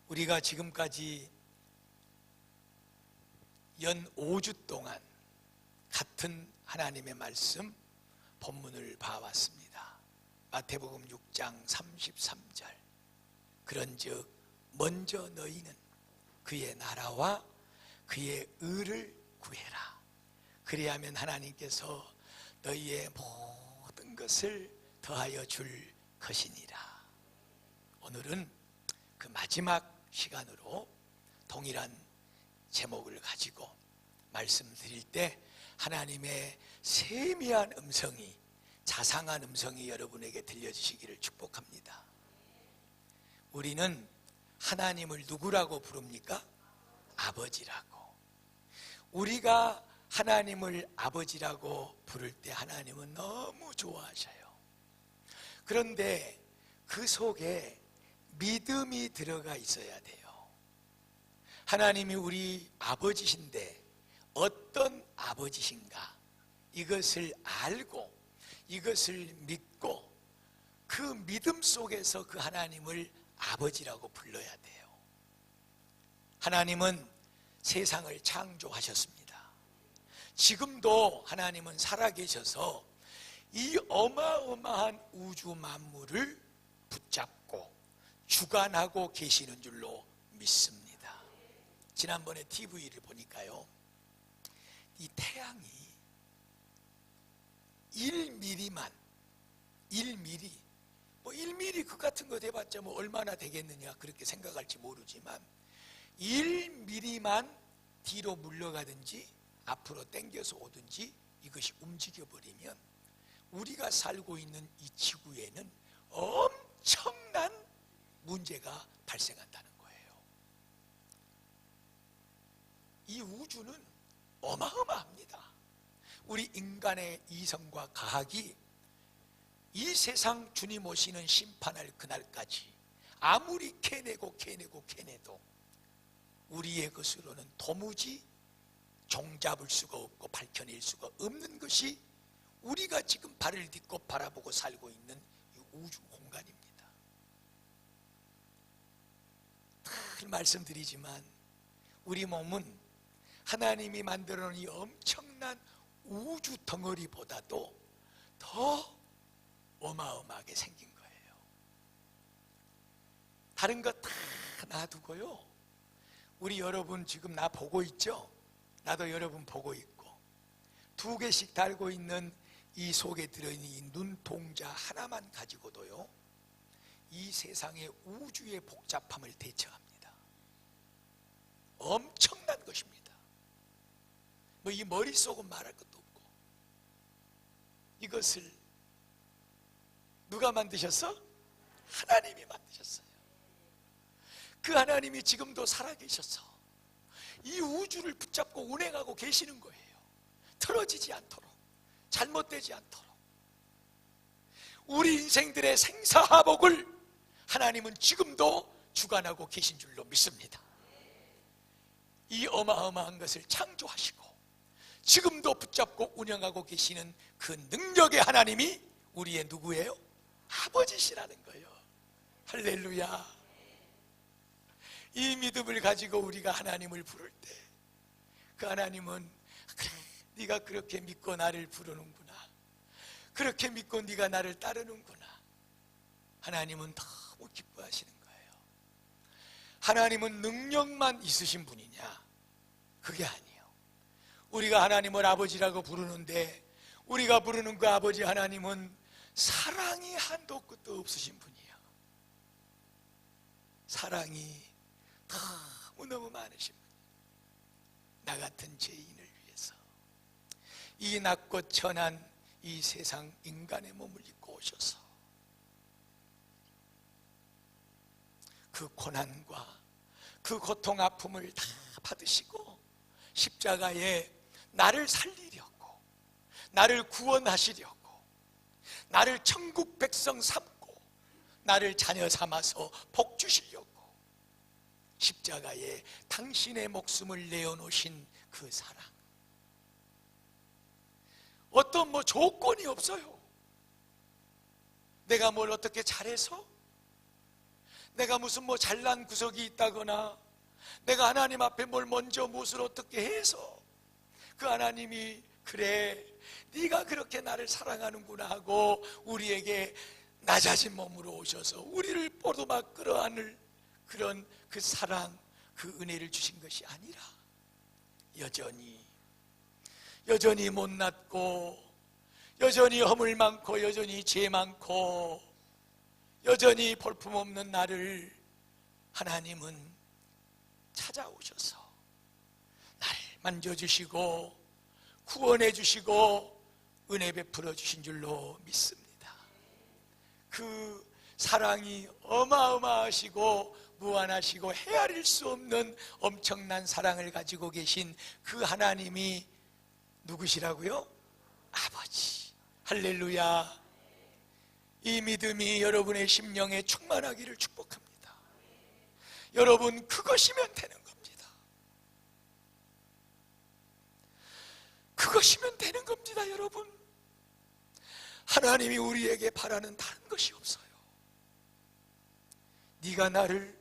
우리가 지금까지 연 5주 동안 같은 하나님의 말씀 본문을 봐왔습니다. 마태복음 6장 33절, 그런즉 먼저 너희는 그의 나라와 그의 의를 구해라. 그리하면 하나님께서 너희의 모든 것을 더하여 줄 것이니라. 오늘은 그 마지막 시간으로 동일한 제목을 가지고 말씀드릴 때 하나님의 세미한 음성이, 자상한 음성이 여러분에게 들려주시기를 축복합니다. 우리는 하나님을 누구라고 부릅니까? 아버지라고. 우리가 하나님을 아버지라고 부를 때 하나님은 너무 좋아하셔요. 그런데 그 속에 믿음이 들어가 있어야 돼요. 하나님이 우리 아버지신데 어떤 아버지신가, 이것을 알고 이것을 믿고 그 믿음 속에서 그 하나님을 아버지라고 불러야 돼요. 하나님은 세상을 창조하셨습니다. 지금도 하나님은 살아계셔서 이 어마어마한 우주 만물을 붙잡고 주관하고 계시는 줄로 믿습니다. 지난번에 TV를 보니까요, 이 태양이 1mm만, 1mm, 뭐 1mm 그 같은 거 돼봤자 뭐 얼마나 되겠느냐 그렇게 생각할지 모르지만 1mm만 뒤로 물러가든지 앞으로 당겨서 오든지 이것이 움직여버리면 우리가 살고 있는 이 지구에는 엄청난 문제가 발생한다는 거예요. 이 우주는 어마어마합니다. 우리 인간의 이성과 과학이 이 세상 주님 오시는 심판할 그날까지 아무리 캐내도 우리의 것으로는 도무지 종잡을 수가 없고 밝혀낼 수가 없는 것이 우리가 지금 발을 딛고 바라보고 살고 있는 이 우주 공간입니다. 늘 말씀드리지만 우리 몸은 하나님이 만들어 놓은 이 엄청난 우주 덩어리보다도 더 어마어마하게 생긴 거예요. 다른 거 다 놔두고요, 우리 여러분 지금 나 보고 있죠? 나도 여러분 보고 있고, 2개씩 달고 있는 이 속에 들어있는 이 눈동자 하나만 가지고도요, 이 세상의 우주의 복잡함을 대처합니다. 엄청난 것입니다. 뭐 이 머릿속은 말할 것도 없고. 이것을 누가 만드셨어? 하나님이 만드셨어요. 그 하나님이 지금도 살아계셔서 이 우주를 붙잡고 운행하고 계시는 거예요. 틀어지지 않도록, 잘못되지 않도록. 우리 인생들의 생사화복을 하나님은 지금도 주관하고 계신 줄로 믿습니다. 이 어마어마한 것을 창조하시고 지금도 붙잡고 운영하고 계시는 그 능력의 하나님이 우리의 누구예요? 아버지시라는 거예요. 할렐루야. 이 믿음을 가지고 우리가 하나님을 부를 때 그 하나님은, 그래, 네가 그렇게 믿고 나를 부르는구나, 그렇게 믿고 네가 나를 따르는구나, 하나님은 너무 기뻐하시는 거예요. 하나님은 능력만 있으신 분이냐? 그게 아니에요. 우리가 하나님을 아버지라고 부르는데 우리가 부르는 그 아버지 하나님은 사랑이 한도 끝도 없으신 분이에요. 사랑이 너무너무 많으신 분이에요. 나 같은 죄인을 위해서 이 낮고 천한 이 세상 인간의 몸을 입고 오셔서 그 고난과 그 고통 아픔을 다 받으시고 십자가에 나를 살리려고, 나를 구원하시려고, 나를 천국 백성 삼고 나를 자녀 삼아서 복 주시려고 십자가에 당신의 목숨을 내어놓으신 그 사랑, 어떤 뭐 조건이 없어요. 내가 뭘 어떻게 잘해서, 내가 무슨 잘난 구석이 있다거나 내가 하나님 앞에 뭘 먼저 무엇을 어떻게 해서 그 하나님이 그래 네가 그렇게 나를 사랑하는구나 하고 우리에게 낮아진 몸으로 오셔서 우리를 포도막 끌어안을 그런 그 사랑, 그 은혜를 주신 것이 아니라 여전히 못났고 여전히 허물 많고 여전히 죄 많고 여전히 볼품없는 나를 하나님은 찾아오셔서 나를 만져주시고 구원해 주시고 은혜 베풀어 주신 줄로 믿습니다. 그 사랑이 어마어마하시고 무한하시고 헤아릴 수 없는 엄청난 사랑을 가지고 계신 그 하나님이 누구시라고요? 아버지. 할렐루야. 이 믿음이 여러분의 심령에 충만하기를 축복합니다. 여러분, 그것이면 되는 겁니다. 그것이면 되는 겁니다. 여러분, 하나님이 우리에게 바라는 다른 것이 없어요. 네가 나를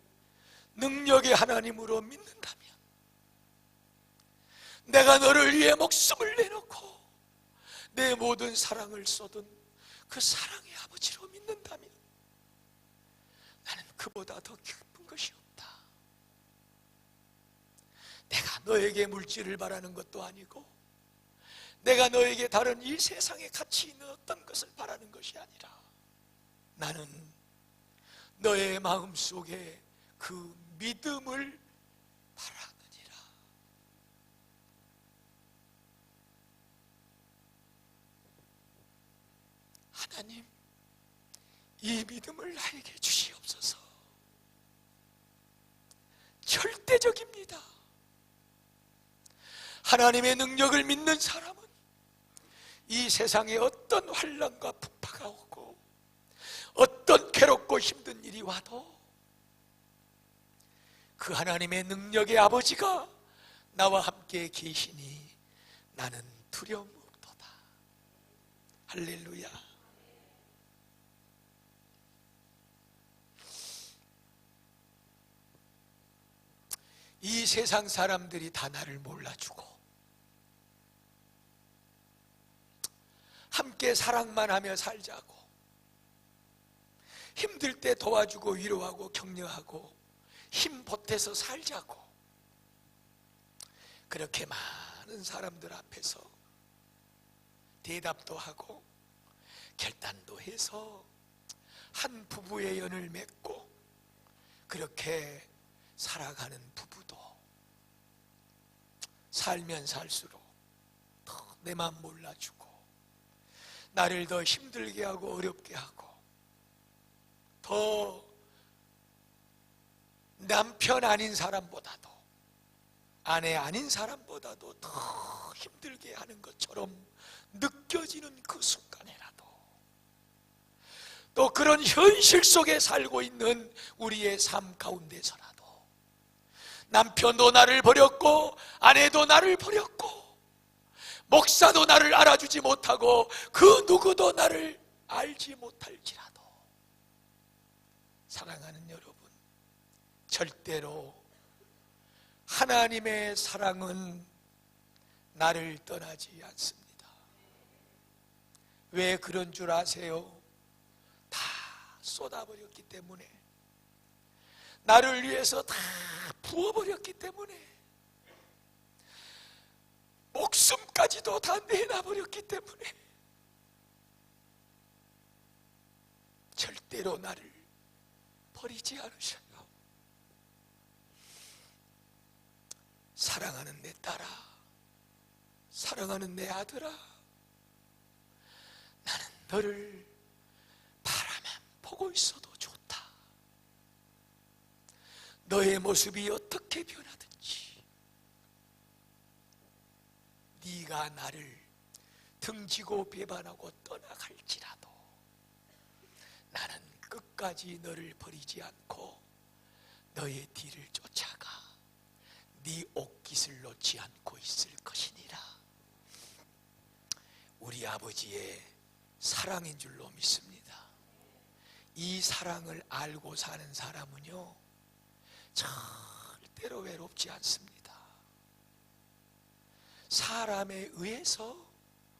능력의 하나님으로 믿는다면, 내가 너를 위해 목숨을 내놓고 내 모든 사랑을 쏟은 그 사랑의 아버지로 믿는다면 나는 그보다 더 기쁜 것이 없다. 내가 너에게 물질을 바라는 것도 아니고 내가 너에게 다른 이 세상에 가치 있는 어떤 것을 바라는 것이 아니라 나는 너의 마음속에 그 믿음을 바라느니라. 하나님, 이 믿음을 나에게 주시옵소서. 절대적입니다. 하나님의 능력을 믿는 사람은 이 세상에 어떤 환난과 풍파가 오고 어떤 괴롭고 힘든 일이 와도 그 하나님의 능력의 아버지가 나와 함께 계시니 나는 두려움 없도다. 할렐루야. 이 세상 사람들이 다 나를 몰라주고 함께 사랑만 하며 살자고, 힘들 때 도와주고 위로하고 격려하고 힘 보태서 살자고, 그렇게 많은 사람들 앞에서 대답도 하고 결단도 해서 한 부부의 연을 맺고 그렇게 살아가는 부부도 살면 살수록 더 내 맘 몰라주고 나를 더 힘들게 하고 어렵게 하고 더 남편 아닌 사람보다도 아내 아닌 사람보다도 더 힘들게 하는 것처럼 느껴지는 그 순간에라도, 또 그런 현실 속에 살고 있는 우리의 삶 가운데서라도 남편도 나를 버렸고 아내도 나를 버렸고 목사도 나를 알아주지 못하고 그 누구도 나를 알지 못할지라도 사랑하는 여러분, 절대로 하나님의 사랑은 나를 떠나지 않습니다. 왜 그런 줄 아세요? 다 쏟아버렸기 때문에, 나를 위해서 다 부어버렸기 때문에, 목숨까지도 다 내놔버렸기 때문에 절대로 나를 버리지 않으셔요. 사랑하는 내 딸아, 사랑하는 내 아들아, 나는 너를 바라만 보고 있어도 좋다. 너의 모습이 어떻게 변하든지, 네가 나를 등지고 배반하고 떠나갈지라도 나는 끝까지 너를 버리지 않고 너의 뒤를 쫓아가 네 옷깃을 놓지 않고 있을 것이니라. 우리 아버지의 사랑인 줄로 믿습니다. 이 사랑을 알고 사는 사람은요 절대로 외롭지 않습니다. 사람에 의해서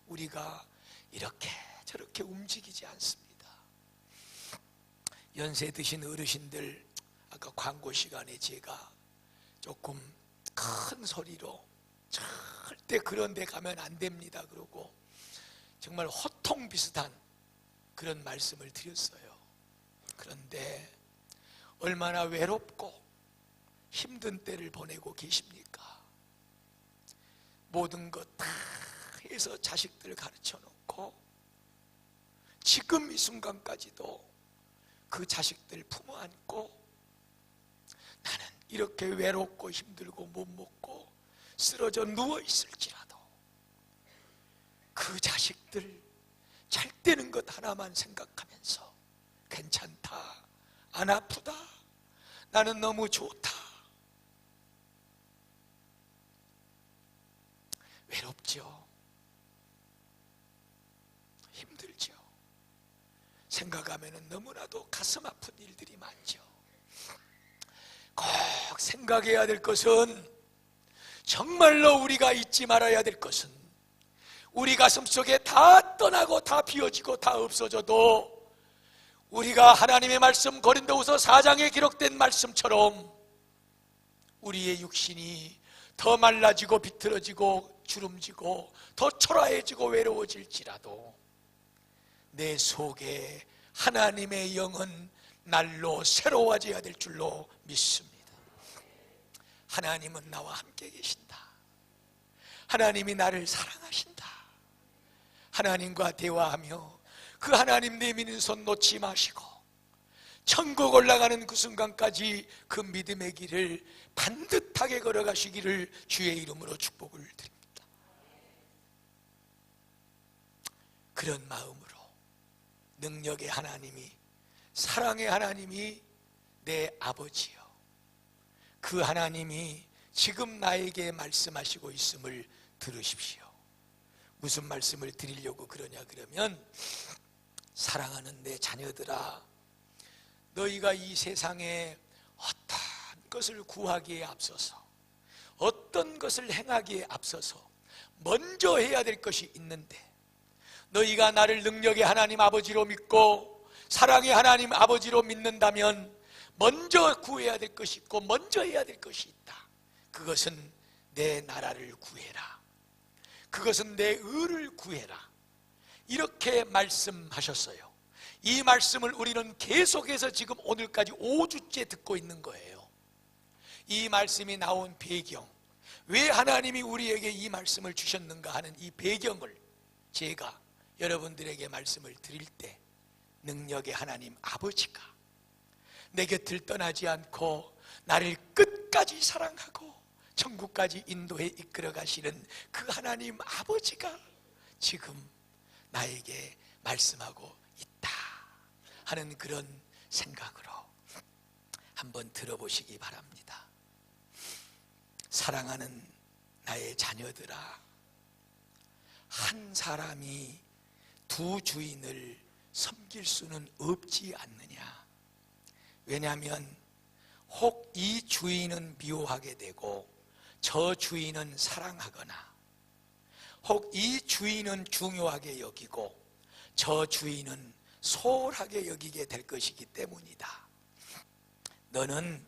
우리가 이렇게 저렇게 움직이지 않습니다. 연세 드신 어르신들, 아까 광고 시간에 제가 조금 큰 소리로 절대 그런 데 가면 안 됩니다 그러고 정말 호통 비슷한 그런 말씀을 드렸어요. 그런데 얼마나 외롭고 힘든 때를 보내고 계십니까? 모든 것 다 해서 자식들 가르쳐 놓고 지금 이 순간까지도 그 자식들 품어 안고 나는 이렇게 외롭고 힘들고 못 먹고 쓰러져 누워 있을지라도 그 자식들 잘 되는 것 하나만 생각하면서 괜찮다, 안 아프다, 나는 너무 좋다. 외롭죠. 힘들죠. 생각하면 너무나도 가슴 아픈 일들이 많죠. 꼭 생각해야 될 것은, 정말로 우리가 잊지 말아야 될 것은, 우리 가슴 속에 다 떠나고 다 비워지고 다 없어져도 우리가 하나님의 말씀, 고린도후서 4장에 기록된 말씀처럼 우리의 육신이 더 말라지고 비틀어지고 주름지고 더 초라해지고 외로워질지라도 내 속에 하나님의 영은 날로 새로워져야 될 줄로 믿습니다. 하나님은 나와 함께 계신다. 하나님이 나를 사랑하신다. 하나님과 대화하며 그 하나님 내미는 손 놓지 마시고 천국 올라가는 그 순간까지 그 믿음의 길을 반듯하게 걸어가시기를 주의 이름으로 축복을 드립니다. 그런 마음으로 능력의 하나님이, 사랑의 하나님이 내 아버지요, 그 하나님이 지금 나에게 말씀하시고 있음을 들으십시오. 무슨 말씀을 드리려고 그러냐 그러면, 사랑하는 내 자녀들아, 너희가 이 세상에 어떤 것을 구하기에 앞서서, 어떤 것을 행하기에 앞서서 먼저 해야 될 것이 있는데, 너희가 나를 능력의 하나님 아버지로 믿고 사랑의 하나님 아버지로 믿는다면 먼저 구해야 될 것이 있고 먼저 해야 될 것이 있다. 그것은 내 나라를 구해라. 그것은 내 의를 구해라. 이렇게 말씀하셨어요. 이 말씀을 우리는 계속해서 지금 오늘까지 5주째 듣고 있는 거예요. 이 말씀이 나온 배경, 왜 하나님이 우리에게 이 말씀을 주셨는가 하는 이 배경을 제가 여러분들에게 말씀을 드릴 때, 능력의 하나님 아버지가 내 곁을 떠나지 않고 나를 끝까지 사랑하고 천국까지 인도해 이끌어 가시는 그 하나님 아버지가 지금 나에게 말씀하고 있다 하는 그런 생각으로 한번 들어보시기 바랍니다. 사랑하는 나의 자녀들아, 한 사람이 두 주인을 섬길 수는 없지 않느냐. 왜냐하면 혹 이 주인은 미워하게 되고 저 주인은 사랑하거나, 혹 이 주인은 중요하게 여기고 저 주인은 소홀하게 여기게 될 것이기 때문이다. 너는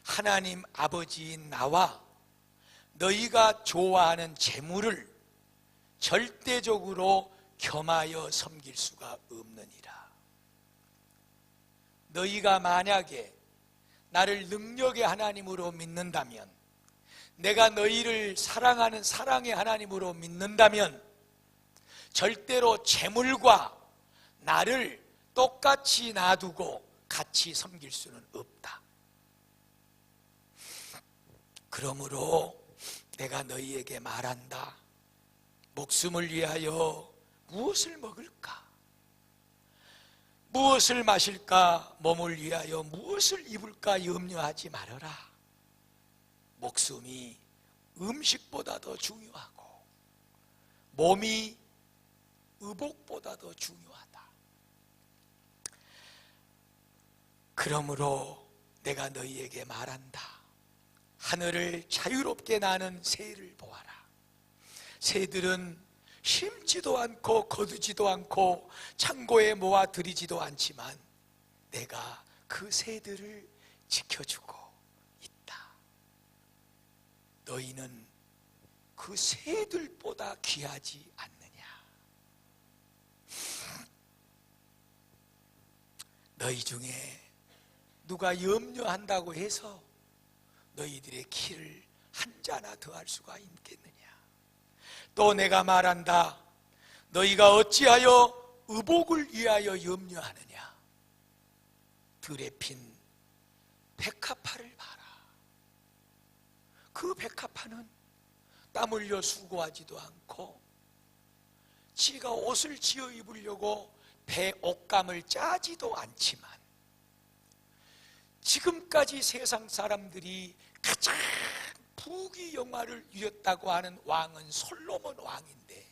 하나님 아버지인 나와 너희가 좋아하는 재물을 절대적으로 겸하여 섬길 수가 없느니라. 너희가 만약에 나를 능력의 하나님으로 믿는다면, 내가 너희를 사랑하는 사랑의 하나님으로 믿는다면 절대로 재물과 나를 똑같이 놔두고 같이 섬길 수는 없다. 그러므로 내가 너희에게 말한다. 목숨을 위하여 무엇을 먹을까? 무엇을 마실까? 몸을 위하여 무엇을 입을까? 염려하지 말아라. 목숨이 음식보다 더 중요하고 몸이 의복보다 더 중요하다. 그러므로 내가 너희에게 말한다. 하늘을 자유롭게 나는 새를 보아라. 새들은 심지도 않고 거두지도 않고 창고에 모아 들이지도 않지만 내가 그 새들을 지켜주고 있다. 너희는 그 새들보다 귀하지 않느냐. 너희 중에 누가 염려한다고 해서 너희들의 키를 한 자나 더할 수가 있겠느냐. 또 내가 말한다. 너희가 어찌하여 의복을 위하여 염려하느냐. 들에 핀 백합화를 봐라. 그 백합화는 땀 흘려 수고하지도 않고 지가 옷을 지어 입으려고 배 옷감을 짜지도 않지만 지금까지 세상 사람들이 가장 부귀영화를 누렸다고 하는 왕은 솔로몬 왕인데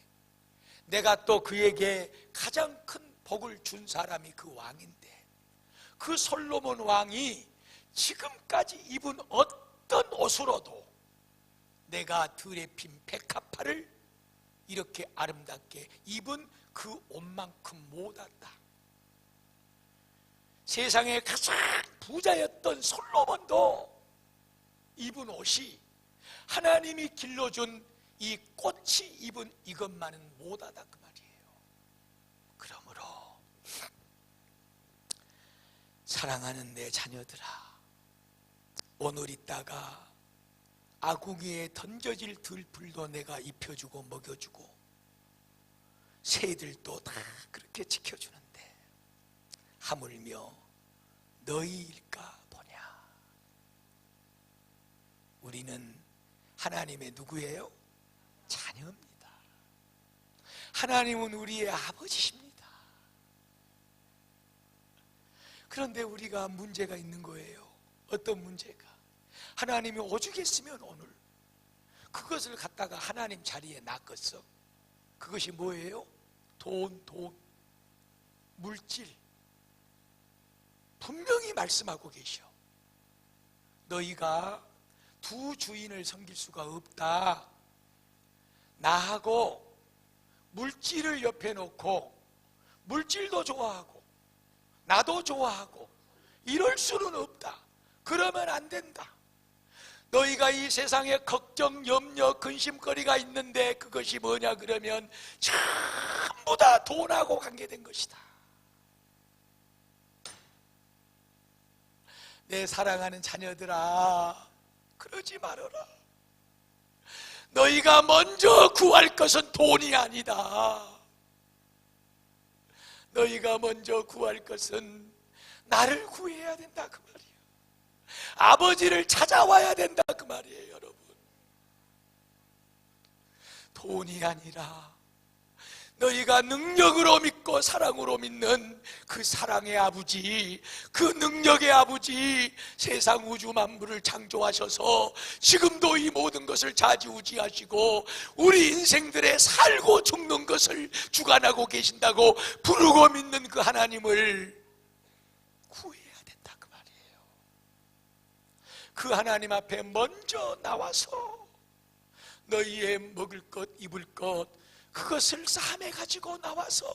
내가 또 그에게 가장 큰 복을 준 사람이 그 왕인데 그 솔로몬 왕이 지금까지 입은 어떤 옷으로도 내가 들에 핀 백합화를 이렇게 아름답게 입은 그 옷만큼 못한다. 세상에 가장 부자였던 솔로몬도 입은 옷이 하나님이 길러준 이 꽃이 입은 이것만은 못하다 그 말이에요. 그러므로 사랑하는 내 자녀들아, 오늘 있다가 아궁이에 던져질 들풀도 내가 입혀주고 먹여주고 새들도 다 그렇게 지켜주는데 하물며 너희일까 보냐. 우리는 하나님의 누구예요? 자녀입니다. 하나님은 우리의 아버지십니다. 그런데 우리가 문제가 있는 거예요. 어떤 문제가? 하나님이 오죽했으면 오늘 그것을 갖다가 하나님 자리에 놨겠어. 그것이 뭐예요? 돈, 물질. 분명히 말씀하고 계셔. 너희가 두 주인을 섬길 수가 없다. 나하고 물질을 옆에 놓고 물질도 좋아하고 나도 좋아하고 이럴 수는 없다. 그러면 안 된다. 너희가 이 세상에 걱정, 염려, 근심거리가 있는데 그것이 뭐냐 그러면 전부 다 돈하고 관계된 것이다. 내 사랑하는 자녀들아, 그러지 말아라. 너희가 먼저 구할 것은 돈이 아니다. 너희가 먼저 구할 것은 나를 구해야 된다 그 말이에요. 아버지를 찾아와야 된다 그 말이에요. 여러분, 돈이 아니라 너희가 능력으로 믿고 사랑으로 믿는 그 사랑의 아버지, 그 능력의 아버지, 세상 우주 만물을 창조하셔서 지금도 이 모든 것을 좌지우지하시고 우리 인생들의 살고 죽는 것을 주관하고 계신다고 부르고 믿는 그 하나님을 구해야 된다 그 말이에요. 그 하나님 앞에 먼저 나와서 너희의 먹을 것, 입을 것 그것을 싸매 가지고 나와서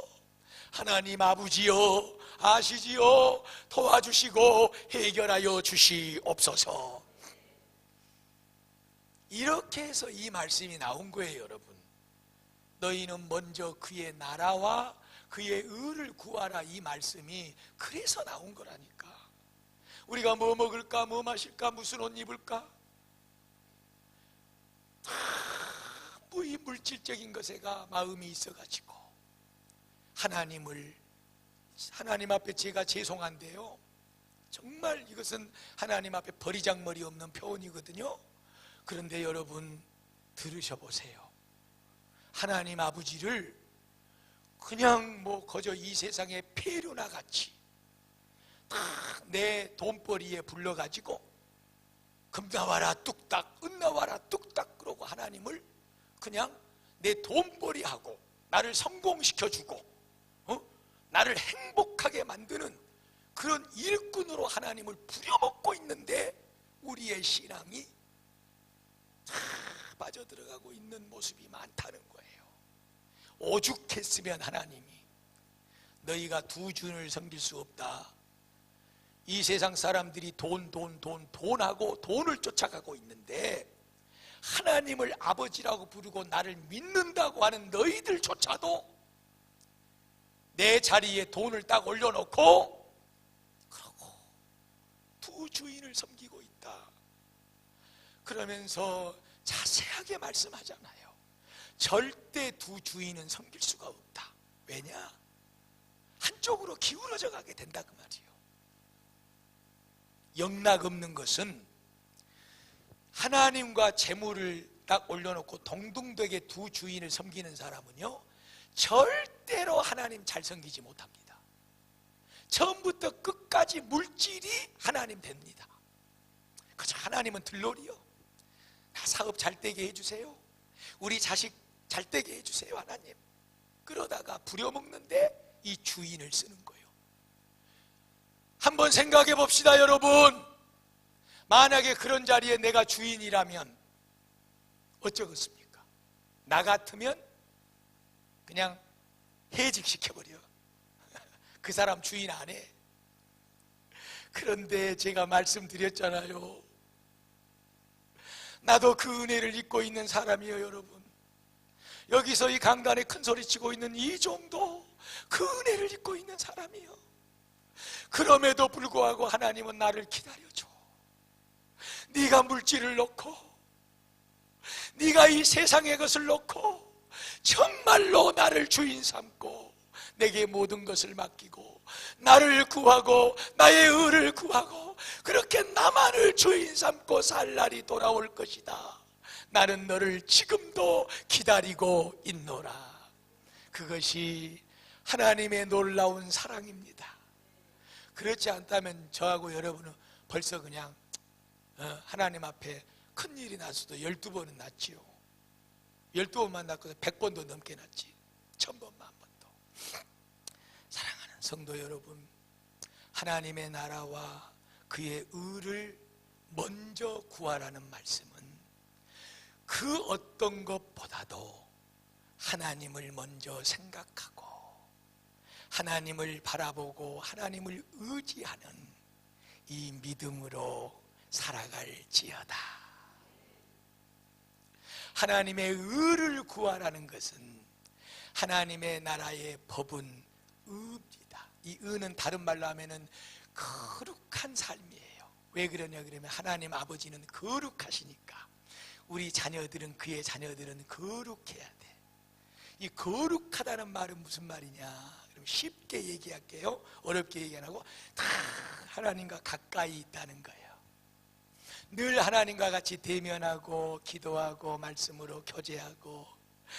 하나님 아버지여 아시지요, 도와주시고 해결하여 주시옵소서. 이렇게 해서 이 말씀이 나온 거예요. 여러분, 너희는 먼저 그의 나라와 그의 의를 구하라. 이 말씀이 그래서 나온 거라니까. 우리가 뭐 먹을까, 뭐 마실까, 무슨 옷 입을까, 뭐 이 물질적인 것에가 마음이 있어가지고 하나님 앞에 제가 죄송한데요, 정말 이것은 하나님 앞에 버리장머리 없는 표현이거든요. 그런데 여러분 들으셔보세요. 하나님 아버지를 그냥 뭐 거저 이 세상의 폐류나 같이 다 내 돈벌이에 불러가지고 금 나와라 뚝딱, 은 나와라 뚝딱 그러고 하나님을 그냥 내 돈벌이하고 나를 성공시켜주고 나를 행복하게 만드는 그런 일꾼으로 하나님을 부려먹고 있는데 우리의 신앙이 다 빠져들어가고 있는 모습이 많다는 거예요. 오죽했으면 하나님이 너희가 두 주인을 섬길 수 없다, 이 세상 사람들이 돈하고 돈을 쫓아가고 있는데 하나님을 아버지라고 부르고 나를 믿는다고 하는 너희들조차도 내 자리에 돈을 딱 올려놓고 그러고 두 주인을 섬기고 있다. 그러면서 자세하게 말씀하잖아요. 절대 두 주인은 섬길 수가 없다. 왜냐? 한쪽으로 기울어져 가게 된다 그 말이에요. 영락없는 것은 하나님과 재물을 딱 올려놓고 동등되게 두 주인을 섬기는 사람은요, 절대로 하나님 잘 섬기지 못합니다. 처음부터 끝까지 물질이 하나님 됩니다. 그저 하나님은 들러리요. 나 사업 잘 되게 해주세요, 우리 자식 잘 되게 해주세요 하나님. 그러다가 부려먹는데 이 주인을 쓰는 거예요. 한번 생각해 봅시다 여러분. 만약에 그런 자리에 내가 주인이라면 어쩌겠습니까? 나 같으면 그냥 해직시켜버려. 그 사람 주인 안 해. 그런데 제가 말씀드렸잖아요. 나도 그 은혜를 잊고 있는 사람이에요 여러분. 여기서 이 강단에 큰 소리 치고 있는 이 정도 그 은혜를 잊고 있는 사람이에요. 그럼에도 불구하고 하나님은 나를 기다려줘. 네가 물질을 놓고, 네가 이 세상의 것을 놓고 정말로 나를 주인 삼고 내게 모든 것을 맡기고 나를 구하고 나의 의를 구하고 그렇게 나만을 주인 삼고 살 날이 돌아올 것이다. 나는 너를 지금도 기다리고 있노라. 그것이 하나님의 놀라운 사랑입니다. 그렇지 않다면 저하고 여러분은 벌써 그냥 하나님 앞에 큰일이 났어도 12번은 났지요. 12번만 났거든 100번도 넘게 났지. 1000번, 10,000번도. 사랑하는 성도 여러분, 하나님의 나라와 그의 의를 먼저 구하라는 말씀은 그 어떤 것보다도 하나님을 먼저 생각하고 하나님을 바라보고 하나님을 의지하는 이 믿음으로 살아갈지어다. 하나님의 의를 구하라는 것은 하나님의 나라의 법은 의입니다. 이 의는 다른 말로 하면은 거룩한 삶이에요. 왜 그러냐 그러면 하나님 아버지는 거룩하시니까 우리 자녀들은, 그의 자녀들은 거룩해야 돼. 이 거룩하다는 말은 무슨 말이냐? 그럼 쉽게 얘기할게요. 어렵게 얘기 안 하고 다 하나님과 가까이 있다는 거예요. 늘 하나님과 같이 대면하고 기도하고 말씀으로 교제하고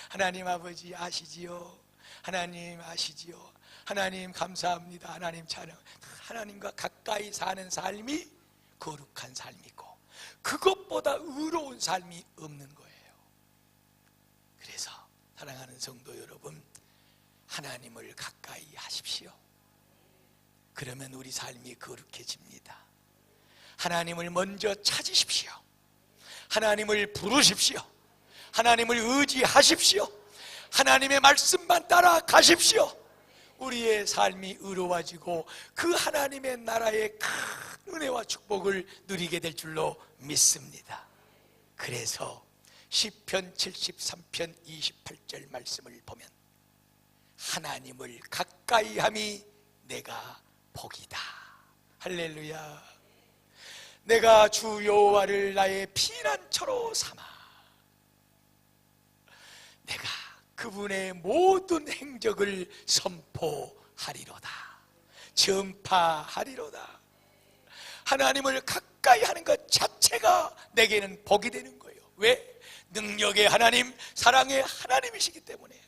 하나님 아버지 아시지요? 하나님 아시지요? 하나님 감사합니다. 하나님 찬양. 하나님과 가까이 사는 삶이 거룩한 삶이고 그것보다 의로운 삶이 없는 거예요. 그래서 사랑하는 성도 여러분, 하나님을 가까이 하십시오. 그러면 우리 삶이 거룩해집니다. 하나님을 먼저 찾으십시오. 하나님을 부르십시오. 하나님을 의지하십시오. 하나님의 말씀만 따라 가십시오. 우리의 삶이 의로워지고 그 하나님의 나라의 큰 은혜와 축복을 누리게 될 줄로 믿습니다. 그래서 시편 73편 28절 말씀을 보면 하나님을 가까이함이 내가 복이다. 할렐루야. 내가 주 여호와를 나의 피난처로 삼아 내가 그분의 모든 행적을 선포하리로다. 전파하리로다. 하나님을 가까이 하는 것 자체가 내게는 복이 되는 거예요. 왜? 능력의 하나님, 사랑의 하나님이시기 때문에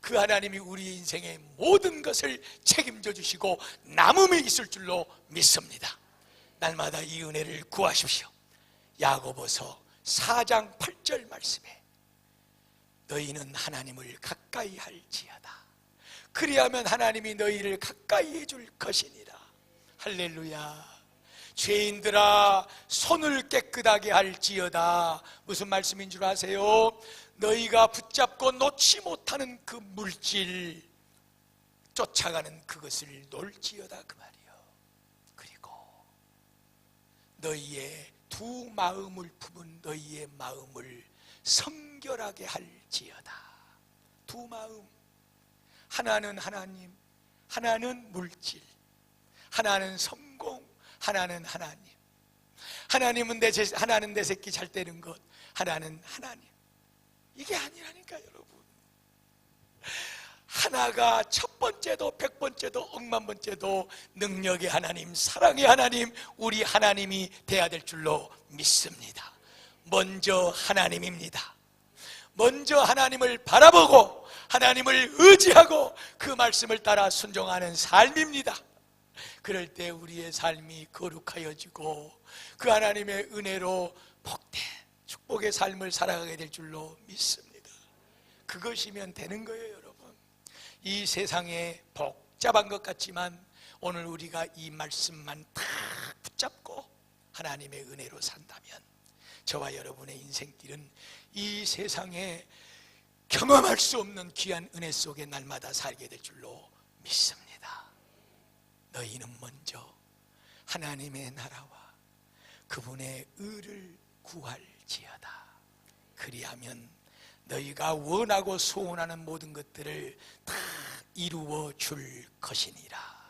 그 하나님이 우리 인생의 모든 것을 책임져 주시고 남음에 있을 줄로 믿습니다. 날마다 이 은혜를 구하십시오. 야고보서 4장 8절 말씀에 너희는 하나님을 가까이 할지어다. 그리하면 하나님이 너희를 가까이 해줄 것이니라. 할렐루야. 죄인들아 손을 깨끗하게 할지어다. 무슨 말씀인 줄 아세요? 너희가 붙잡고 놓지 못하는 그 물질, 쫓아가는 그것을 놓을지어다 그 말이요. 그리고 너희의 두 마음을 품은 너희의 마음을 성결하게 할지어다. 두 마음, 하나는 하나님, 하나는 물질, 하나는 성공, 하나는 하나님. 하나님은 하나는 내 새끼 잘 되는 것, 하나는 하나님. 이게 아니라니까 여러분. 하나가 첫 번째도 백 번째도 억만 번째도 능력의 하나님, 사랑의 하나님, 우리 하나님이 돼야 될 줄로 믿습니다. 먼저 하나님입니다. 먼저 하나님을 바라보고 하나님을 의지하고 그 말씀을 따라 순종하는 삶입니다. 그럴 때 우리의 삶이 거룩하여지고 그 하나님의 은혜로 복된 축복의 삶을 살아가게 될 줄로 믿습니다. 그것이면 되는 거예요 여러분. 이 세상에 복잡한 것 같지만 오늘 우리가 이 말씀만 다 붙잡고 하나님의 은혜로 산다면 저와 여러분의 인생길은 이 세상에 경험할 수 없는 귀한 은혜 속에 날마다 살게 될 줄로 믿습니다. 너희는 먼저 하나님의 나라와 그분의 의를 구할지어다. 그리하면 너희가 원하고 소원하는 모든 것들을 다 이루어 줄 것이니라.